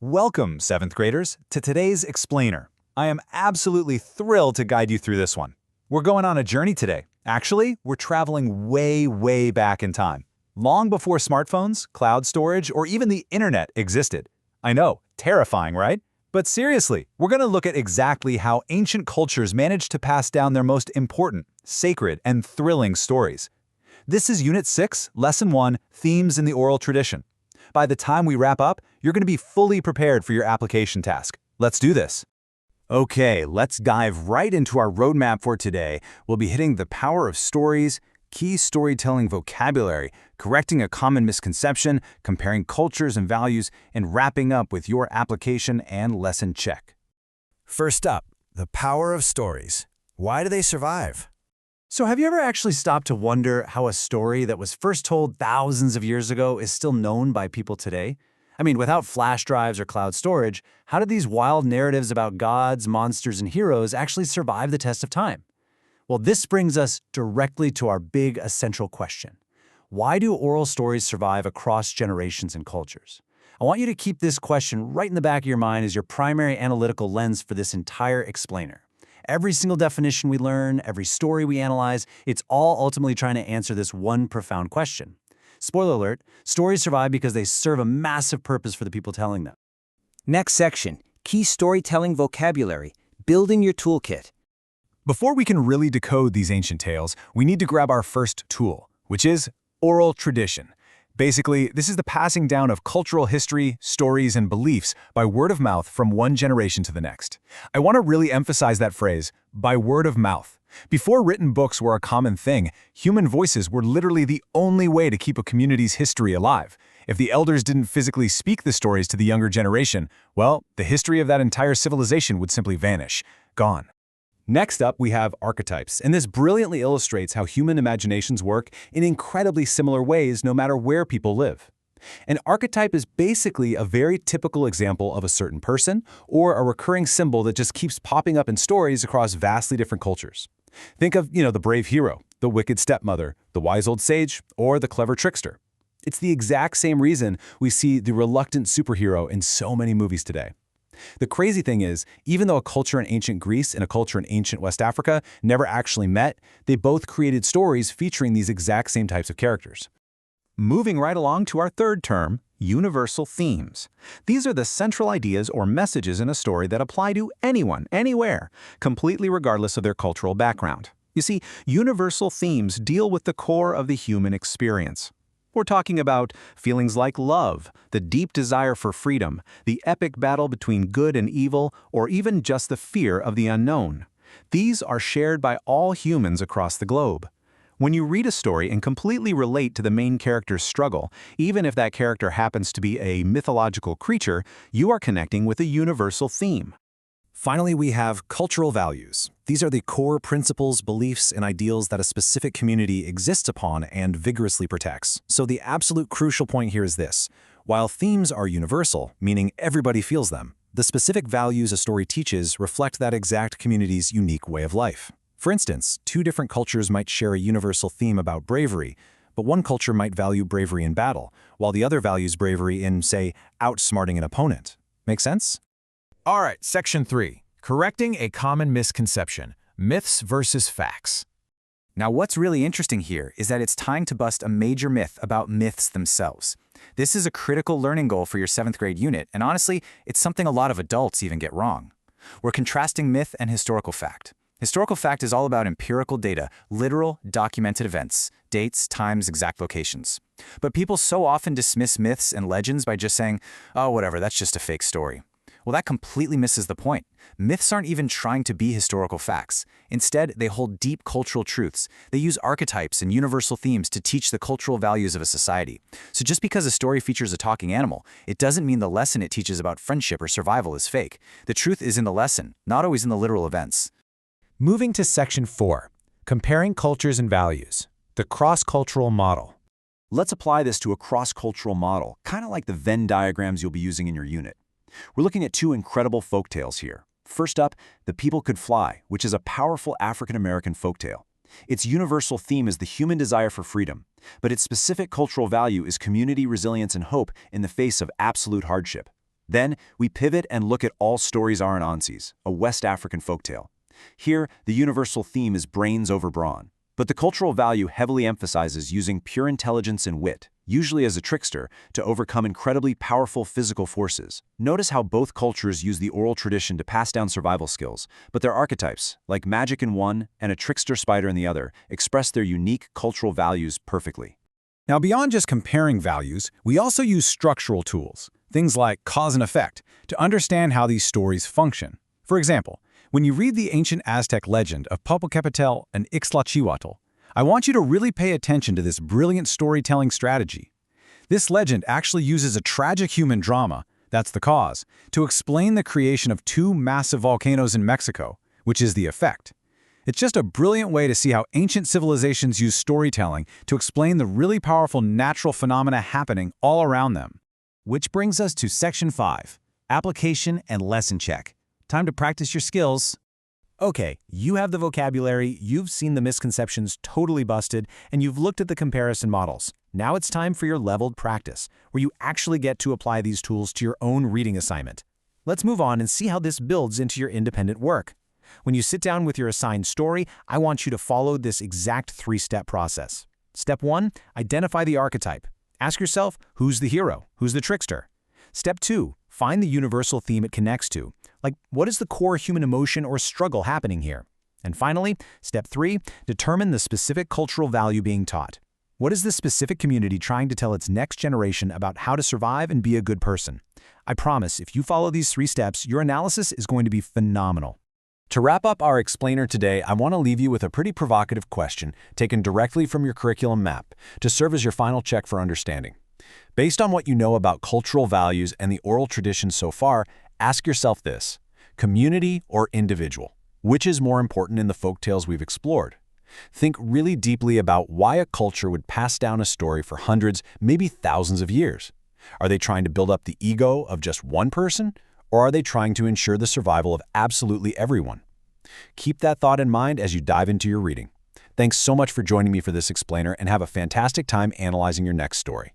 Welcome, 7th graders, to today's Explainer. I am absolutely thrilled to guide you through this one. We're going on a journey today. Actually, we're traveling way back in time. Long before smartphones, cloud storage, or even the internet existed. I know, terrifying, right? But seriously, we're going to look at exactly how ancient cultures managed to pass down their most important, sacred, and thrilling stories. This is Unit 6, Lesson 1, Themes in the Oral Tradition. By the time we wrap up, you're going to be fully prepared for your application task. Let's do this. Okay, let's dive right into our roadmap for today. We'll be hitting the power of stories, key storytelling vocabulary, correcting a common misconception, comparing cultures and values, and wrapping up with your application and lesson check. First up, the power of stories. Why do they survive? So have you ever actually stopped to wonder how a story that was first told thousands of years ago is still known by people today? I mean, without flash drives or cloud storage, how did these wild narratives about gods, monsters, and heroes actually survive the test of time? Well, this brings us directly to our big essential question. Why do oral stories survive across generations and cultures? I want you to keep this question right in the back of your mind as your primary analytical lens for this entire explainer. Every single definition we learn, every story we analyze, it's all ultimately trying to answer this one profound question. Spoiler alert, stories survive because they serve a massive purpose for the people telling them. Next section, key storytelling vocabulary, building your toolkit. Before we can really decode these ancient tales, we need to grab our first tool, which is oral tradition. Basically, this is the passing down of cultural history, stories, and beliefs by word of mouth from one generation to the next. I want to really emphasize that phrase, by word of mouth. Before written books were a common thing, human voices were literally the only way to keep a community's history alive. If the elders didn't physically speak the stories to the younger generation, well, the history of that entire civilization would simply vanish. Gone. Next up, we have archetypes, and this brilliantly illustrates how human imaginations work in incredibly similar ways no matter where people live. An archetype is basically a very typical example of a certain person or a recurring symbol that just keeps popping up in stories across vastly different cultures. Think of, the brave hero, the wicked stepmother, the wise old sage, or the clever trickster. It's the exact same reason we see the reluctant superhero in so many movies today. The crazy thing is, even though a culture in ancient Greece and a culture in ancient West Africa never actually met, they both created stories featuring these exact same types of characters. Moving right along to our third term, universal themes. These are the central ideas or messages in a story that apply to anyone, anywhere, completely regardless of their cultural background. You see, universal themes deal with the core of the human experience. We're talking about feelings like love, the deep desire for freedom, the epic battle between good and evil, or even just the fear of the unknown. These are shared by all humans across the globe. When you read a story and completely relate to the main character's struggle, even if that character happens to be a mythological creature, you are connecting with a universal theme. Finally, we have cultural values. These are the core principles, beliefs, and ideals that a specific community exists upon and vigorously protects. So the absolute crucial point here is this. While themes are universal, meaning everybody feels them, the specific values a story teaches reflect that exact community's unique way of life. For instance, two different cultures might share a universal theme about bravery, but one culture might value bravery in battle, while the other values bravery in, say, outsmarting an opponent. Make sense? All right, Section 3, correcting a common misconception, myths versus facts. Now, what's really interesting here is that it's time to bust a major myth about myths themselves. This is a critical learning goal for your 7th grade unit, and honestly, it's something a lot of adults even get wrong. We're contrasting myth and historical fact. Historical fact is all about empirical data, literal, documented events, dates, times, exact locations. But people so often dismiss myths and legends by just saying, oh, whatever, that's just a fake story. Well, that completely misses the point. Myths aren't even trying to be historical facts. Instead, they hold deep cultural truths. They use archetypes and universal themes to teach the cultural values of a society. So just because a story features a talking animal, it doesn't mean the lesson it teaches about friendship or survival is fake. The truth is in the lesson, not always in the literal events. Moving to Section 4, comparing cultures and values, the cross-cultural model. Let's apply this to a cross-cultural model, kind of like the Venn diagrams you'll be using in your unit. We're looking at two incredible folktales here. First up, The People Could Fly, which is a powerful African-American folktale. Its universal theme is the human desire for freedom, but its specific cultural value is community resilience and hope in the face of absolute hardship. Then, we pivot and look at All Stories Are in Onsies, a West African folktale. Here, the universal theme is brains over brawn. But the cultural value heavily emphasizes using pure intelligence and wit, usually as a trickster, to overcome incredibly powerful physical forces. Notice how both cultures use the oral tradition to pass down survival skills, but their archetypes, like magic in one and a trickster spider in the other, express their unique cultural values perfectly. Now, beyond just comparing values, we also use structural tools, things like cause and effect, to understand how these stories function. For example, when you read the ancient Aztec legend of Popocatépetl and Ixtlachihuatl, I want you to really pay attention to this brilliant storytelling strategy. This legend actually uses a tragic human drama, that's the cause, to explain the creation of two massive volcanoes in Mexico, which is the effect. It's just a brilliant way to see how ancient civilizations use storytelling to explain the really powerful natural phenomena happening all around them. Which brings us to Section 5, Application and Lesson Check. Time to practice your skills. Okay, you have the vocabulary, you've seen the misconceptions totally busted, and you've looked at the comparison models. Now it's time for your leveled practice, where you actually get to apply these tools to your own reading assignment. Let's move on and see how this builds into your independent work. When you sit down with your assigned story, I want you to follow this exact three-step process. Step 1, identify the archetype. Ask yourself, who's the hero? Who's the trickster? Step 2, find the universal theme it connects to. Like, what is the core human emotion or struggle happening here? And finally, step 3, determine the specific cultural value being taught. What is the specific community trying to tell its next generation about how to survive and be a good person? I promise, if you follow these 3 steps, your analysis is going to be phenomenal. To wrap up our explainer today, I want to leave you with a pretty provocative question taken directly from your curriculum map to serve as your final check for understanding. Based on what you know about cultural values and the oral tradition so far, ask yourself this: community or individual? Which is more important in the folktales we've explored? Think really deeply about why a culture would pass down a story for hundreds, maybe thousands of years. Are they trying to build up the ego of just one person? Or are they trying to ensure the survival of absolutely everyone? Keep that thought in mind as you dive into your reading. Thanks so much for joining me for this explainer, and have a fantastic time analyzing your next story.